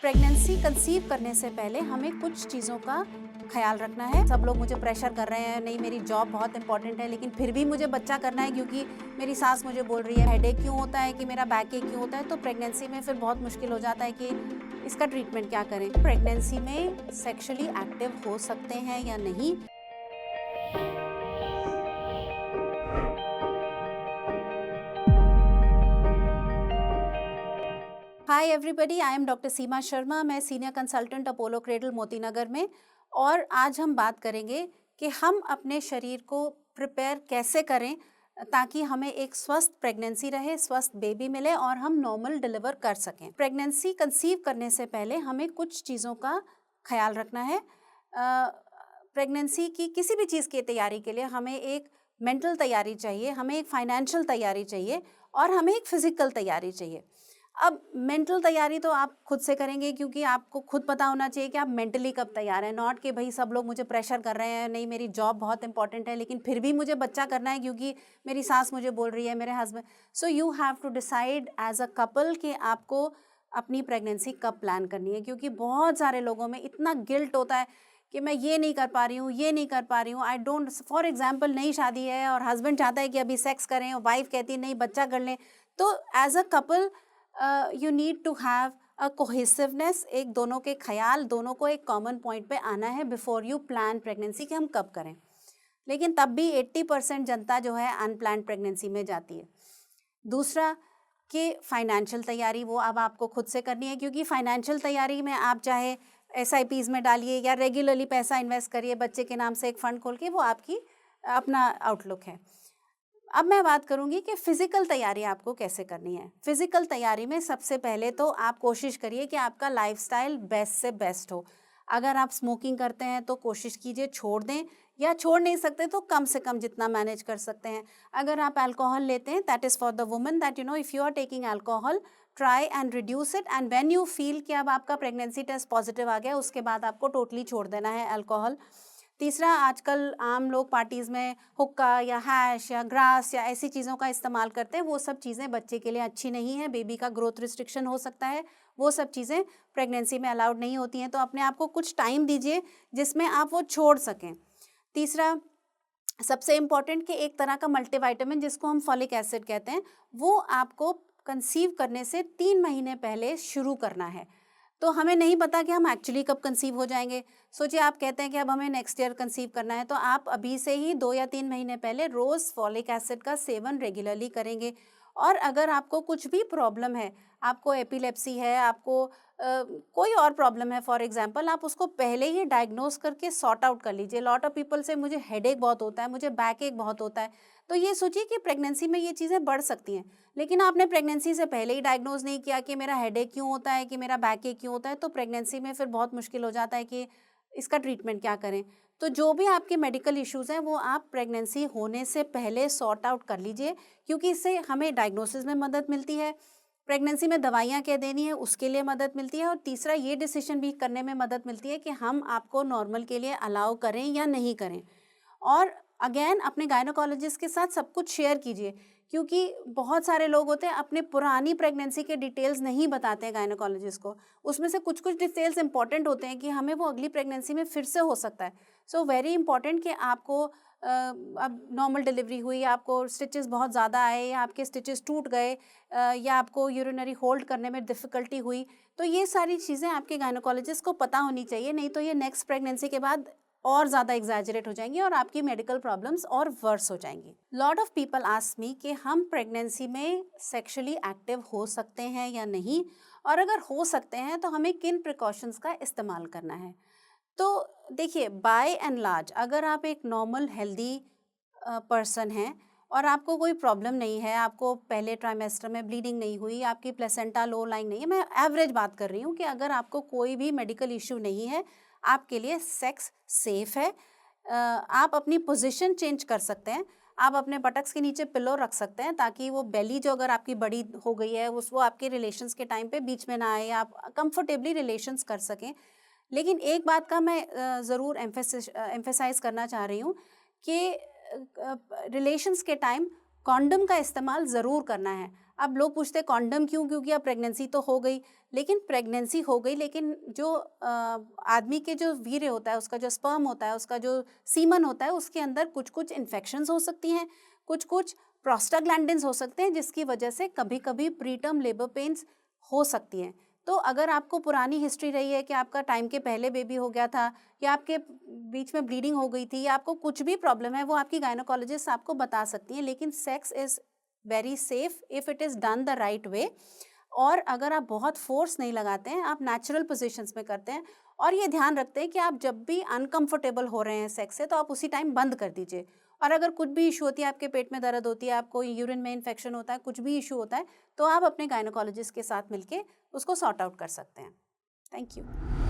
Pregnancy conceive करने से पहले हमें कुछ चीज़ों का ख्याल रखना है। सब लोग मुझे प्रेशर कर रहे हैं, नहीं मेरी जॉब बहुत इंपॉर्टेंट है लेकिन फिर भी मुझे बच्चा करना है क्योंकि मेरी सास मुझे बोल रही है। हेडेक क्यों होता है कि मेरा बैक एक क्यों होता है, तो प्रेगनेंसी में फिर बहुत मुश्किल हो जाता है कि इसका ट्रीटमेंट क्या करें। प्रेगनेंसी में सेक्सुअली एक्टिव हो सकते हैं या नहीं। Hi everybody, I am doctor Seema Sharma. मैं senior consultant Apollo Cradle Motinagar में, और आज हम बात करेंगे कि हम अपने शरीर को प्रिपेयर कैसे करें ताकि हमें एक स्वस्थ प्रेगनेंसी रहे, स्वस्थ बेबी मिले और हम नॉर्मल डिलीवर कर सकें। प्रेगनेंसी कंसीव करने से पहले हमें कुछ चीज़ों का ख्याल रखना है। प्रेगनेंसी की किसी भी चीज़ की तैयारी के लिए हमें एक मेंटल तैयारी चाहिए, हमें एक फाइनेंशियल तैयारी चाहिए और हमें एक फिजिकल तैयारी चाहिए। अब मेंटल तैयारी तो आप खुद से करेंगे क्योंकि आपको खुद पता होना चाहिए कि आप मेंटली कब तैयार हैं। नॉट कि भाई सब लोग मुझे प्रेशर कर रहे हैं, नहीं मेरी जॉब बहुत इंपॉर्टेंट है लेकिन फिर भी मुझे बच्चा करना है क्योंकि मेरी सास मुझे बोल रही है, मेरे husband. So you have to decide as a couple कि आपको अपनी प्रेगनेंसी कब प्लान करनी है, क्योंकि बहुत सारे लोगों में इतना गिल्ट होता है कि मैं ये नहीं कर पा रही हूँ, ये नहीं कर पा रही हूँ। आई डोंट, फॉर एग्जाम्पल, नई शादी है और हस्बैंड चाहता है कि अभी सेक्स करें और वाइफ कहती है नहीं बच्चा कर लें। तो as a couple you need to have a cohesiveness, एक दोनों के ख्याल, दोनों को एक कॉमन पॉइंट पे आना है बिफोर यू प्लान प्रेगनेंसी कि हम कब करें। लेकिन तब भी 80% जनता जो है अनप्लान्ड प्रेगनेंसी में जाती है। दूसरा कि फाइनेंशियल तैयारी वो अब आपको खुद से करनी है, क्योंकि फाइनेंशियल तैयारी में आप चाहे SIPs में डालिए या रेगुलरली पैसा इन्वेस्ट करिए, बच्चे के नाम से एक फ़ंड खोल के, वो आपकी अपना आउटलुक है। अब मैं बात करूंगी कि फिजिकल तैयारी आपको कैसे करनी है। फिजिकल तैयारी में सबसे पहले तो आप कोशिश करिए कि आपका लाइफस्टाइल बेस्ट से बेस्ट हो। अगर आप स्मोकिंग करते हैं तो कोशिश कीजिए छोड़ दें, या छोड़ नहीं सकते तो कम से कम जितना मैनेज कर सकते हैं। अगर आप अल्कोहल लेते हैं, that is for the women, that if you are taking alcohol, try and reduce it, and when you feel कि अब आपका प्रेगनेंसी टेस्ट पॉजिटिव आ गया, उसके बाद आपको टोटली छोड़ देना है अल्कोहल। तीसरा, आजकल आम लोग पार्टीज़ में हुक्का या हैश या ग्रास या ऐसी चीज़ों का इस्तेमाल करते हैं। वो सब चीज़ें बच्चे के लिए अच्छी नहीं है, बेबी का ग्रोथ रिस्ट्रिक्शन हो सकता है। वो सब चीज़ें प्रेगनेंसी में अलाउड नहीं होती हैं। तो अपने आप को कुछ टाइम दीजिए जिसमें आप वो छोड़ सकें। तीसरा, सबसे इम्पॉर्टेंट कि एक तरह का मल्टीविटामिन जिसको हम फॉलिक एसिड कहते हैं, वो आपको कंसीव करने से 3 महीने पहले शुरू करना है। तो हमें नहीं पता कि हम एक्चुअली कब कंसीव हो जाएंगे। सोचिए आप कहते हैं कि अब हमें नेक्स्ट ईयर कंसीव करना है, तो आप अभी से ही 2 या 3 महीने पहले रोज़ फॉलिक एसिड का सेवन रेगुलरली करेंगे। और अगर आपको कुछ भी प्रॉब्लम है, आपको एपिलेप्सी है, आपको कोई और प्रॉब्लम है फॉर एग्जांपल, आप उसको पहले ही डायग्नोस करके सॉर्ट आउट कर लीजिए। लॉट ऑफ पीपल से मुझे हेडेक बहुत होता है, मुझे बैक एक बहुत होता है। तो ये सोचिए कि प्रेगनेंसी में ये चीज़ें बढ़ सकती हैं, लेकिन आपने प्रेगनेंसी से पहले ही डायग्नोज नहीं किया कि मेरा हेडेक क्यों होता है, कि मेरा बैक एक क्यों होता है, तो प्रेगनेंसी में फिर बहुत मुश्किल हो जाता है कि इसका ट्रीटमेंट क्या करें। तो जो भी आपके मेडिकल इश्यूज़ हैं वो आप प्रेगनेंसी होने से पहले सॉर्ट आउट कर लीजिए, क्योंकि इससे हमें डायग्नोसिस में मदद मिलती है, प्रेगनेंसी में दवाइयाँ क्या देनी है उसके लिए मदद मिलती है, और तीसरा ये डिसीजन भी करने में मदद मिलती है कि हम आपको नॉर्मल के लिए अलाउ करें या नहीं करें। और अगेन अपने गायनोकोलॉजिस्ट के साथ सब कुछ शेयर कीजिए, क्योंकि बहुत सारे लोग होते हैं अपने पुरानी प्रेगनेंसी के डिटेल्स नहीं बताते हैं गायनोकोलॉजिस्ट को। उसमें से कुछ कुछ डिटेल्स इंपॉर्टेंट होते हैं कि हमें वो अगली प्रेगनेंसी में फिर से हो सकता है। सो वेरी इंपॉर्टेंट कि आपको अब नॉर्मल डिलीवरी हुई, आपको स्टिचेस बहुत ज़्यादा आए या आपके स्टिचेस टूट गए, या आपको यूरिनरी होल्ड करने में डिफ़िकल्टी हुई, तो ये सारी चीज़ें आपके गायनोकोलॉजिस्ट को पता होनी चाहिए। नहीं तो ये नेक्स्ट प्रेगनेंसी के बाद और ज़्यादा एग्जैजरेट हो जाएंगी और आपकी मेडिकल प्रॉब्लम्स और वर्स हो जाएंगी। Lot of people ask me कि हम प्रेगनेंसी में सेक्सुअली एक्टिव हो सकते हैं या नहीं, और अगर हो सकते हैं तो हमें किन प्रिकॉशंस का इस्तेमाल करना है। तो देखिए, बाय एंड लार्ज अगर आप एक नॉर्मल हेल्दी पर्सन हैं और आपको कोई प्रॉब्लम नहीं है, आपको पहले ट्राइमेस्टर में ब्लीडिंग नहीं हुई, आपकी प्लेसेंटा लो लाइंग नहीं है, मैं एवरेज बात कर रही हूँ कि अगर आपको कोई भी मेडिकल इशू नहीं है, आपके लिए सेक्स सेफ है। आप अपनी पोजीशन चेंज कर सकते हैं, आप अपने बटक्स के नीचे पिलो रख सकते हैं ताकि वो बेली जो अगर आपकी बड़ी हो गई है वो आपके रिलेशंस के टाइम पे बीच में ना आए, आप कंफर्टेबली रिलेशंस कर सकें। लेकिन एक बात का मैं ज़रूर एम्फेसाइज करना चाह रही हूँ कि रिलेशंस के टाइम कॉन्डम का इस्तेमाल ज़रूर करना है। अब लोग पूछते हैं कॉन्डम क्यों, क्योंकि अब प्रेगनेंसी तो हो गई, लेकिन प्रेगनेंसी हो गई, लेकिन जो आदमी के जो वीर्य होता है, उसका जो स्पर्म होता है, उसका जो सीमन होता है, उसके अंदर कुछ कुछ इन्फेक्शंस हो सकती हैं, कुछ कुछ प्रोस्टाग्लैंडिन्स हो सकते हैं, जिसकी वजह से कभी कभी प्रीटर्म लेबर पेन्स हो सकती हैं। तो अगर आपको पुरानी हिस्ट्री रही है कि आपका टाइम के पहले बेबी हो गया था, या आपके बीच में ब्लीडिंग हो गई थी, या आपको कुछ भी प्रॉब्लम है, वो आपकी गायनोकोलॉजिस्ट आपको बता सकती हैं। लेकिन sex is very safe if it is done the right way. और अगर आप बहुत फोर्स नहीं लगाते हैं, आप नेचुरल पोजीशंस में करते हैं, और ये ध्यान रखते हैं कि आप जब भी अनकंफर्टेबल हो रहे हैं सेक्स से, तो आप उसी टाइम बंद कर दीजिए। और अगर कुछ भी इशू होती है, आपके पेट में दर्द होती है, आपको यूरिन में इन्फेक्शन होता है, कुछ भी इशू होता है, तो आप अपने गायनोकोलॉजिस्ट के साथ मिलके उसको सॉर्ट आउट कर सकते हैं। Thank you.